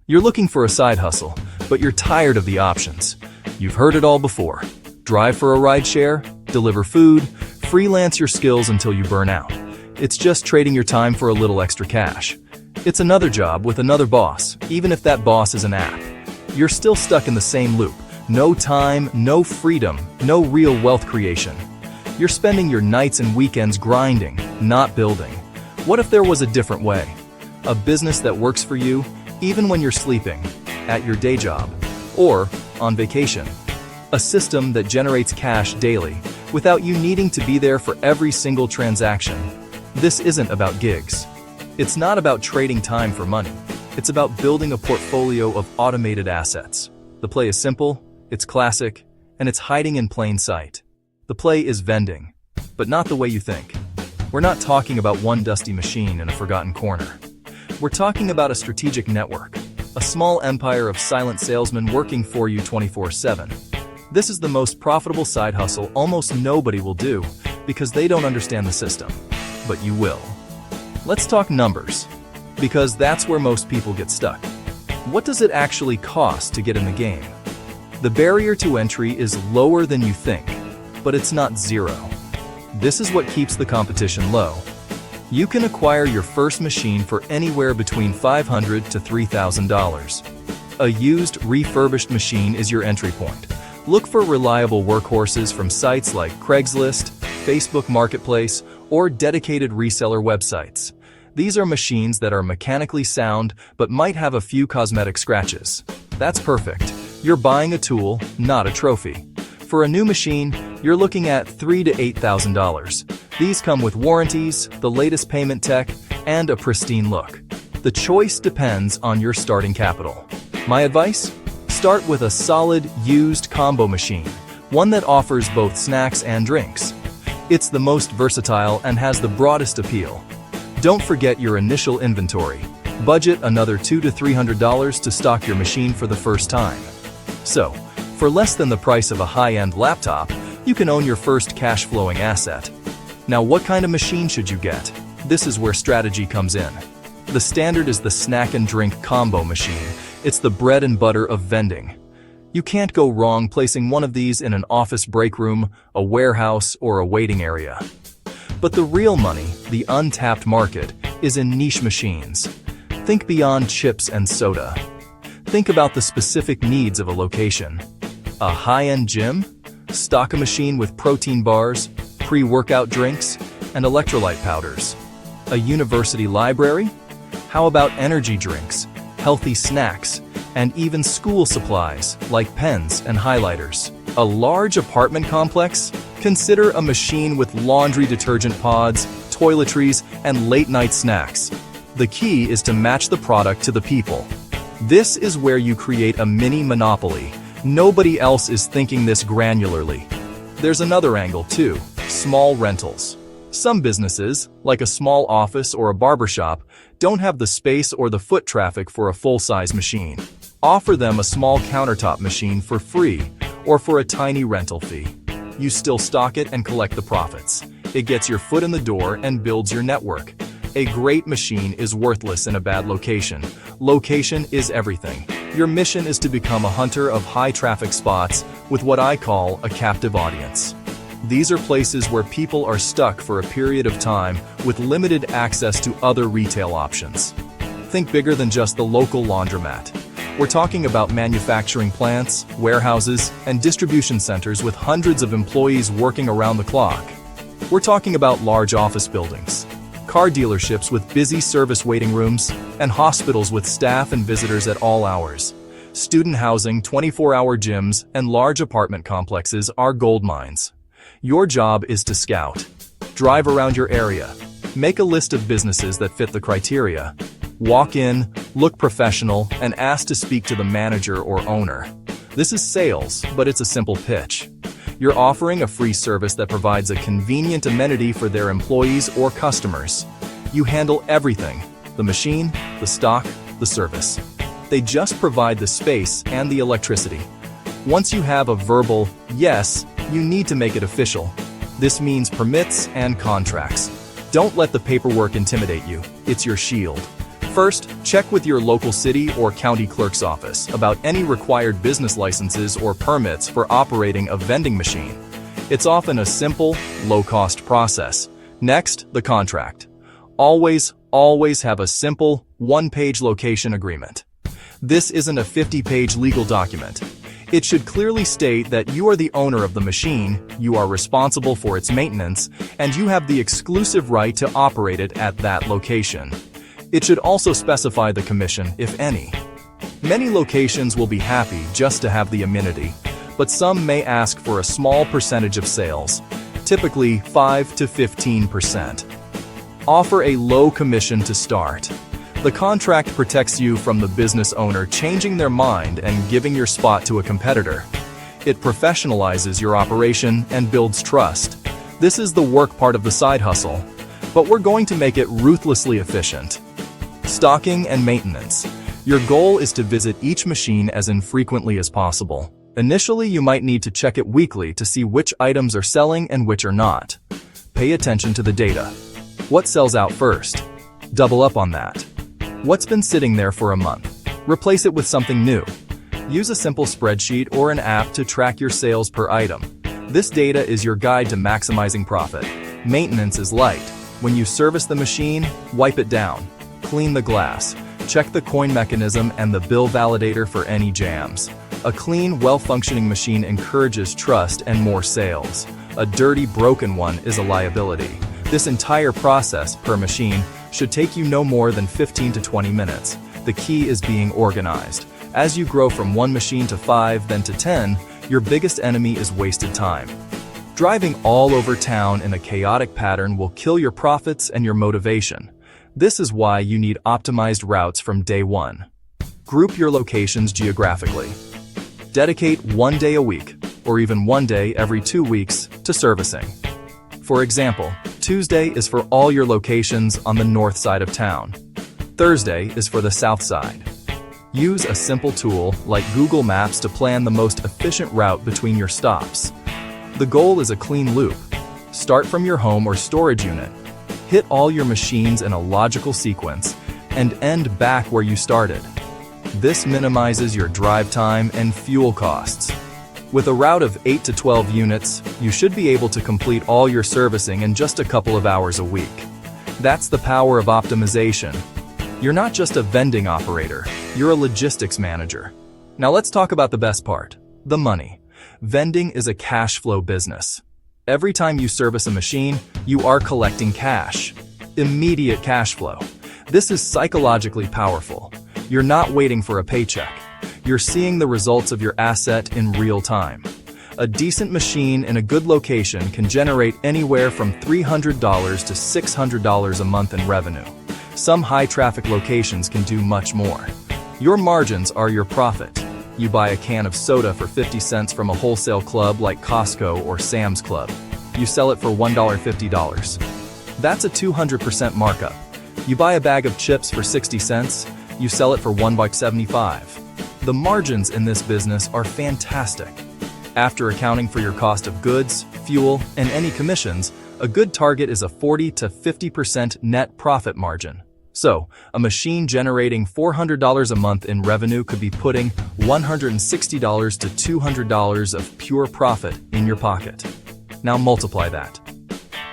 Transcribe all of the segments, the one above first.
You're looking for a side hustle, but you're tired of the options. You've heard it all before. Drive for a rideshare, deliver food, freelance your skills until you burn out. It's just trading your time for a little extra cash. It's another job with another boss, even if that boss is an app. You're still stuck in the same loop. No time, no freedom, no real wealth creation. You're spending your nights and weekends grinding, not building. What if there was a different way? A business that works for you, even when you're sleeping, at your day job, or on vacation. A system that generates cash daily, without you needing to be there for every single transaction. This isn't about gigs. It's not about trading time for money. It's about building a portfolio of automated assets. The play is simple, it's classic, and it's hiding in plain sight. The play is vending, but not the way you think. We're not talking about one dusty machine in a forgotten corner. We're talking about a strategic network, a small empire of silent salesmen working for you 24/7. This is the most profitable side hustle almost nobody will do because they don't understand the system. But you will. Let's talk numbers, because that's where most people get stuck. What does it actually cost to get in the game? The barrier to entry is lower than you think, but it's not zero. This is what keeps the competition low. You can acquire your first machine for anywhere between $500 to $3,000. A used, refurbished machine is your entry point. Look for reliable workhorses from sites like Craigslist, Facebook Marketplace, or dedicated reseller websites. These are machines that are mechanically sound but might have a few cosmetic scratches. That's perfect. You're buying a tool, not a trophy. For a new machine, you're looking at $3,000 to $8,000. These come with warranties, the latest payment tech, and a pristine look. The choice depends on your starting capital. My advice? Start with a solid, used combo machine, one that offers both snacks and drinks. It's the most versatile and has the broadest appeal. Don't forget your initial inventory. Budget another $200 to $300 to stock your machine for the first time. So, for less than the price of a high-end laptop, you can own your first cash-flowing asset. Now, what kind of machine should you get? This is where strategy comes in. The standard is the snack and drink combo machine. It's the bread and butter of vending. You can't go wrong placing one of these in an office break room, a warehouse, or a waiting area. But the real money, the untapped market, is in niche machines. Think beyond chips and soda. Think about the specific needs of a location. A high-end gym? Stock a machine with protein bars, pre-workout drinks, and electrolyte powders. A university library? How about energy drinks, healthy snacks, and even school supplies like pens and highlighters? A large apartment complex? Consider a machine with laundry detergent pods, toiletries, and late-night snacks. The key is to match the product to the people. This is where you create a mini monopoly. Nobody else is thinking this granularly. There's another angle too, small rentals. Some businesses, like a small office or a barbershop, don't have the space or the foot traffic for a full-size machine. Offer them a small countertop machine for free or for a tiny rental fee. You still stock it and collect the profits. It gets your foot in the door and builds your network. A great machine is worthless in a bad location. Location is everything. Your mission is to become a hunter of high-traffic spots with what I call a captive audience. These are places where people are stuck for a period of time with limited access to other retail options. Think bigger than just the local laundromat. We're talking about manufacturing plants, warehouses, and distribution centers with hundreds of employees working around the clock. We're talking about large office buildings, car dealerships with busy service waiting rooms, and hospitals with staff and visitors at all hours. Student housing, 24-hour gyms, and large apartment complexes are gold mines. Your job is to scout. Drive around your area. Make a list of businesses that fit the criteria. Walk in, look professional, and ask to speak to the manager or owner. This is sales, but it's a simple pitch. You're offering a free service that provides a convenient amenity for their employees or customers. You handle everything: the machine, the stock, the service. They just provide the space and the electricity. Once you have a verbal yes, you need to make it official. This means permits and contracts. Don't let the paperwork intimidate you. It's your shield. First, check with your local city or county clerk's office about any required business licenses or permits for operating a vending machine. It's often a simple, low-cost process. Next, the contract. Always have a simple, one-page location agreement. This isn't a 50-page legal document. It should clearly state that you are the owner of the machine, you are responsible for its maintenance, and you have the exclusive right to operate it at that location. It should also specify the commission, if any. Many locations will be happy just to have the amenity, but some may ask for a small percentage of sales, typically 5 to 15%. Offer a low commission to start. The contract protects you from the business owner changing their mind and giving your spot to a competitor. It professionalizes your operation and builds trust. This is the work part of the side hustle, but we're going to make it ruthlessly efficient. Stocking and maintenance. Your goal is to visit each machine as infrequently as possible. Initially, you might need to check it weekly to see which items are selling and which are not. Pay attention to the data. What sells out first? Double up on that. What's been sitting there for a month? Replace it with something new. Use a simple spreadsheet or an app to track your sales per item. This data is your guide to maximizing profit. Maintenance is light. When you service the machine, wipe it down. Clean the glass. Check the coin mechanism and the bill validator for any jams. A clean, well-functioning machine encourages trust and more sales. A dirty, broken one is a liability. This entire process, per machine, should take you no more than 15 to 20 minutes. The key is being organized. As you grow from 1 machine to 5, then to 10, your biggest enemy is wasted time. Driving all over town in a chaotic pattern will kill your profits and your motivation. This is why you need optimized routes from day one. Group your locations geographically. Dedicate 1 day a week, or even 1 day every 2 weeks, to servicing. For example, Tuesday is for all your locations on the north side of town. Thursday is for the south side. Use a simple tool like Google Maps to plan the most efficient route between your stops. The goal is a clean loop. Start from your home or storage unit. Hit all your machines in a logical sequence and end back where you started. This minimizes your drive time and fuel costs. With a route of 8 to 12 units, you should be able to complete all your servicing in just a couple of hours a week. That's the power of optimization. You're not just a vending operator, you're a logistics manager. Now let's talk about the best part, the money. Vending is a cash flow business. Every time you service a machine, you are collecting cash. Immediate cash flow. This is psychologically powerful. You're not waiting for a paycheck. You're seeing the results of your asset in real time. A decent machine in a good location can generate anywhere from $300 to $600 a month in revenue. Some high-traffic locations can do much more. Your margins are your profit. You buy a can of soda for 50 cents from a wholesale club like Costco or Sam's Club. You sell it for $1.50. That's a 200% markup. You buy a bag of chips for 60 cents. You sell it for $1.75. The margins in this business are fantastic. After accounting for your cost of goods, fuel, and any commissions, a good target is a 40 to 50% net profit margin. So, a machine generating $400 a month in revenue could be putting $160 to $200 of pure profit in your pocket. Now multiply that.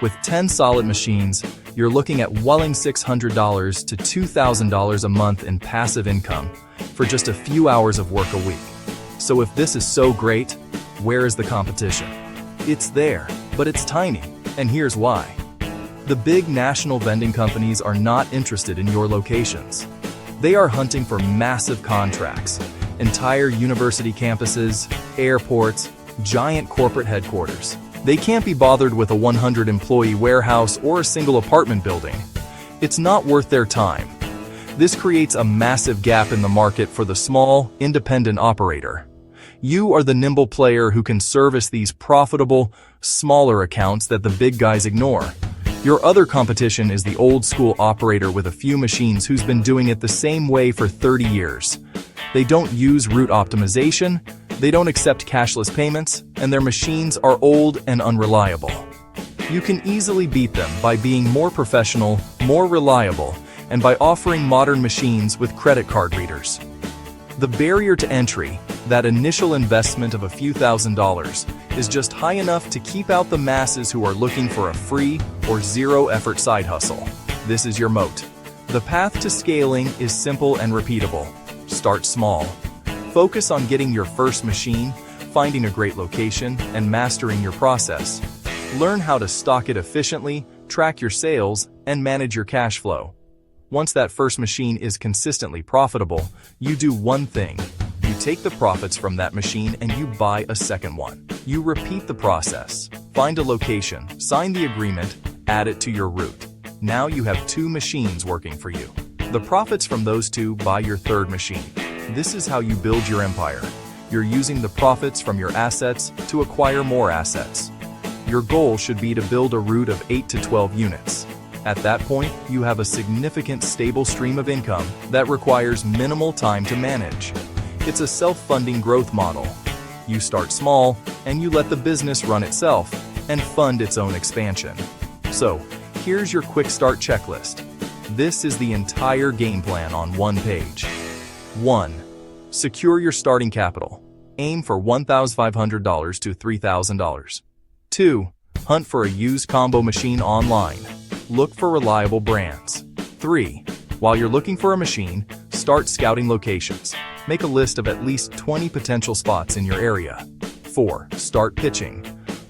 With 10 solid machines, you're looking at welling $600 to $2,000 a month in passive income for just a few hours of work a week. So if this is so great, where is the competition? It's there, but it's tiny, and here's why. The big national vending companies are not interested in your locations. They are hunting for massive contracts, entire university campuses, airports, giant corporate headquarters. They can't be bothered with a 100-employee warehouse or a single apartment building. It's not worth their time. This creates a massive gap in the market for the small, independent operator. You are the nimble player who can service these profitable, smaller accounts that the big guys ignore. Your other competition is the old-school operator with a few machines who's been doing it the same way for 30 years. They don't use route optimization, they don't accept cashless payments, and their machines are old and unreliable. You can easily beat them by being more professional, more reliable, and by offering modern machines with credit card readers. The barrier to entry, that initial investment of a few $1,000s, is just high enough to keep out the masses who are looking for a free or zero-effort side hustle. This is your moat. The path to scaling is simple and repeatable. Start small. Focus on getting your first machine, finding a great location, and mastering your process. Learn how to stock it efficiently, track your sales, and manage your cash flow. Once that first machine is consistently profitable, you do one thing. You take the profits from that machine and you buy a second one. You repeat the process. Find a location, sign the agreement, add it to your route. Now you have 2 machines working for you. The profits from those 2 buy your third machine. This is how you build your empire. You're using the profits from your assets to acquire more assets. Your goal should be to build a route of 8 to 12 units. At that point, you have a significant stable stream of income that requires minimal time to manage. It's a self-funding growth model. You start small, and you let the business run itself and fund its own expansion. So, here's your quick start checklist. This is the entire game plan on one page. 1. Secure your starting capital. Aim for $1,500 to $3,000. 2. Hunt for a used combo machine online. Look for reliable brands. 3. While you're looking for a machine, start scouting locations. Make a list of at least 20 potential spots in your area. 4. Start pitching.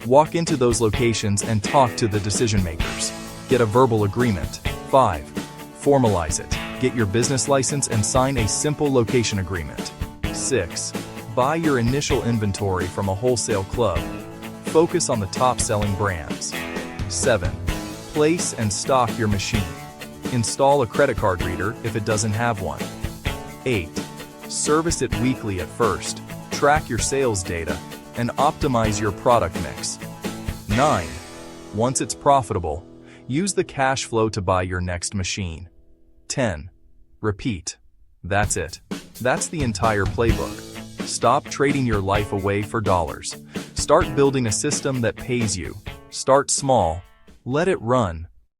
Walk into those locations and talk to the decision makers. Get a verbal agreement. 5. Formalize it. Get your business license and sign a simple location agreement. 6. Buy your initial inventory from a wholesale club. Focus on the top-selling brands. 7. Place and stock your machine. Install a credit card reader if it doesn't have one. 8. Service it weekly at first. Track your sales data and optimize your product mix. 9. Once it's profitable, use the cash flow to buy your next machine. 10. Repeat. That's it. That's the entire playbook. Stop trading your life away for dollars. Start building a system that pays you. Start small. Let it run.